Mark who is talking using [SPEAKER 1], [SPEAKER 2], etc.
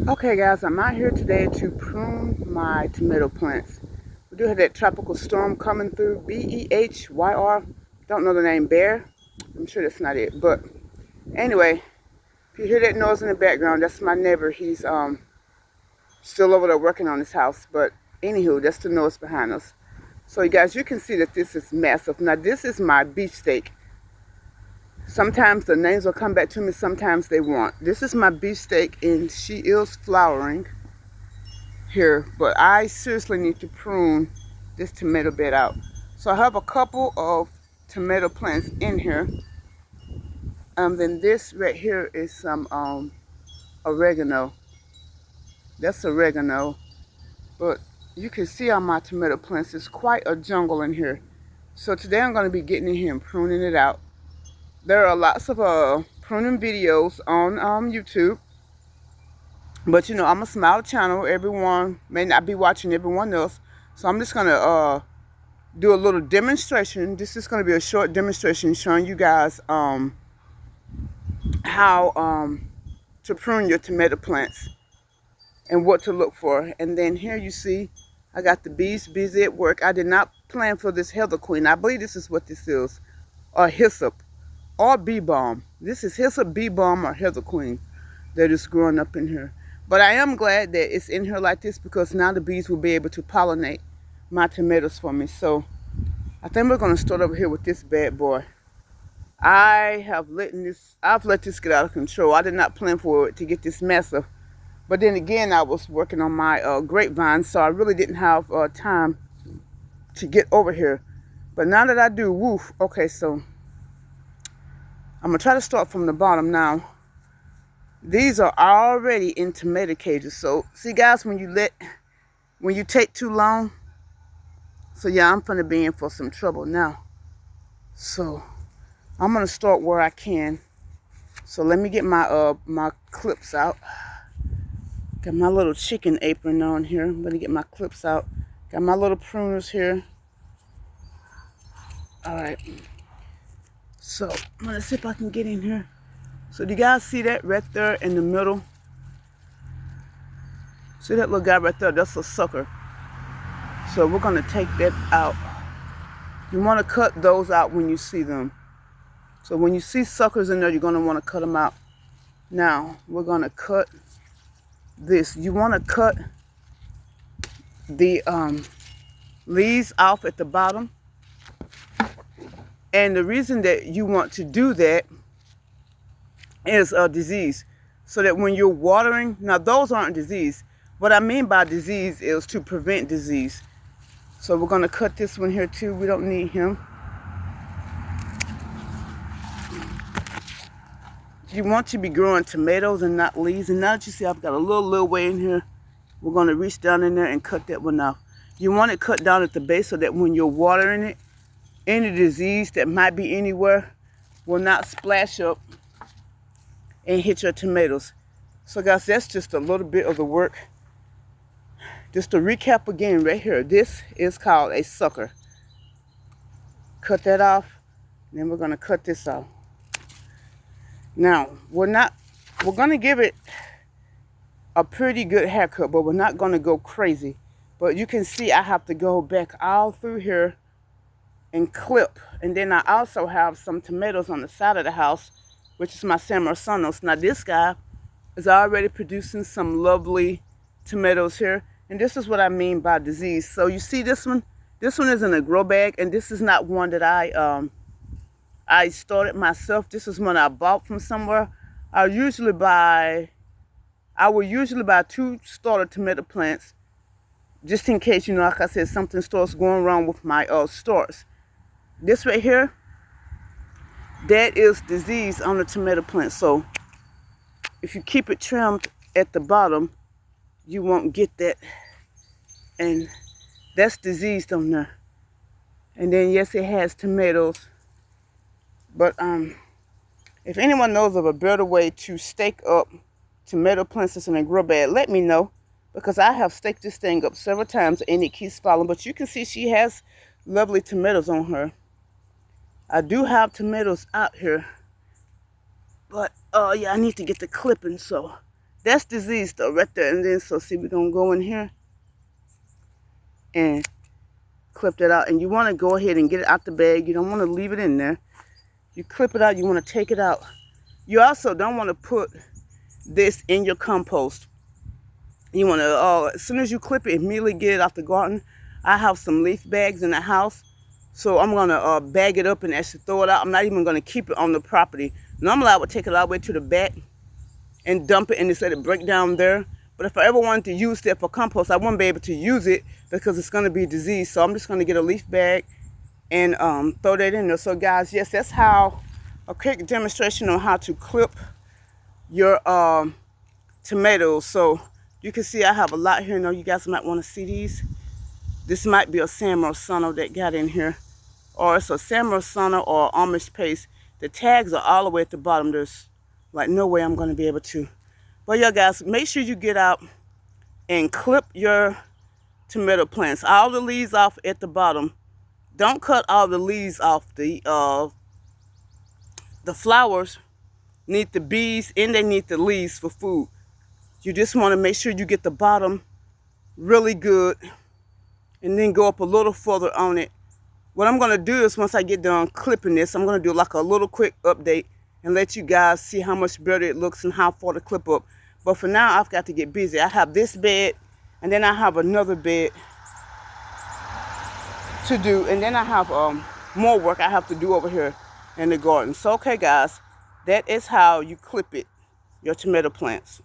[SPEAKER 1] Okay guys, I'm out here today to prune my tomato plants. We do have that tropical storm coming through, B-E-H-Y-R. Don't know the name, Bear. I'm sure that's not it. But anyway, if you hear that noise in the background, that's my neighbor. He's still over there working on his house. But anywho, that's the noise behind us. So you guys, you can see that this is massive. Now this is my beefsteak. Sometimes the names will come back to me, sometimes they won't. This is my beefsteak and she is flowering here, but I seriously need to prune this tomato bed out. So I have a couple of tomato plants in here. Then this right here is some oregano. That's oregano, but you can see on my tomato plants, it's quite a jungle in here. So today I'm going to be getting in here and pruning it out. There are lots of pruning videos on YouTube. But you know, I'm a small channel. Everyone may not be watching everyone else. So I'm just going to do a little demonstration. This is going to be a short demonstration showing you guys how to prune your tomato plants and what to look for. And then here you see I got the bees busy at work. I did not plan for this heather queen. I believe this is what this is, or hyssop or bee balm. This is hyssop, bee balm, or heather queen that is growing up in here. But I am glad that it's in here like this because now the bees will be able to pollinate my tomatoes for me. So I think we're going to start over here with this bad boy. I've let this get out of control. I did not plan for it to get this massive. But then again, I was working on my grapevine, so I really didn't have time to get over here. But now that I do, woof. Okay, so I'm going to try to start from the bottom now. These are already in tomato cages. So see guys, when you take too long, so yeah, I'm gonna be in for some trouble now. So I'm gonna start where I can. So let me get my my clips out. Got my little chicken apron on here. I'm gonna get my clips out. Got my little pruners here. All right. So I'm gonna see if I can get in here. So do you guys see that right there in the middle? See that little guy right there? That's a sucker. So we're going to take that out. You want to cut those out when you see them. So when you see suckers in there, you're going to want to cut them out. Now, we're going to cut this. You want to cut the leaves off at the bottom. And the reason that you want to do that is a disease. So that when you're watering, now those aren't disease. What I mean by disease is to prevent disease. So we're going to cut this one here too. We don't need him. You want to be growing tomatoes and not leaves. And now that you see I've got a little way in here, we're going to reach down in there and cut that one off. You want it cut down at the base so that when you're watering it, any disease that might be anywhere will not splash up and hit your tomatoes. So guys, that's just a little bit of the work. Just to recap again right here, this is called a sucker. Cut that off, and then we're gonna cut this off. Now, we're gonna give it a pretty good haircut, but we're not gonna go crazy. But you can see I have to go back all through here and clip. And then I also have some tomatoes on the side of the house, which is my Samarsonos. Now this guy is already producing some lovely tomatoes here. And this is what I mean by disease. So you see this one? This one is in a grow bag, and this is not one that I started myself. This is one I bought from somewhere. I will usually buy 2 starter tomato plants, just in case, you know, like I said, something starts going wrong with my starts. This right here, that is disease on the tomato plant. So if you keep it trimmed at the bottom, you won't get that. And that's diseased on there. And then yes, it has tomatoes. But if anyone knows of a better way to stake up tomato plants that's in a grow bag, let me know. Because I have staked this thing up several times and it keeps falling. But you can see she has lovely tomatoes on her. I do have tomatoes out here. But yeah, I need to get the clipping, so That's disease though, right there. And then, so see, we're going to go in here and clip that out. And you want to go ahead and get it out the bag. You don't want to leave it in there. You clip it out. You want to take it out. You also don't want to put this in your compost. You want to, as soon as you clip it, immediately get it out the garden. I have some leaf bags in the house. So I'm going to bag it up and actually throw it out. I'm not even going to keep it on the property. Normally, I would take it all the way to the back and dump it and just let it break down there. But if I ever wanted to use that for compost, I wouldn't be able to use it because it's going to be diseased. So I'm just going to get a leaf bag and throw that in there. So guys, yes, that's how, a quick demonstration on how to clip your tomatoes. So you can see I have a lot here. Now you guys might want to see these. This might be a San Marzano that got in here, or it's a San Marzano or Amish paste. The tags are all the way at the bottom. There's like no way I'm going to be able to. But yeah, guys, make sure you get out and clip your tomato plants. All the leaves off at the bottom. Don't cut all the leaves off. The flowers need the bees and they need the leaves for food. You just want to make sure you get the bottom really good and then go up a little further on it. What I'm going to do is once I get done clipping this, I'm going to do like a little quick update and let you guys see how much better it looks and how far to clip up. But for now, I've got to get busy. I have this bed and then I have another bed to do. And then I have more work I have to do over here in the garden. So, okay, guys, that is how you clip it, your tomato plants.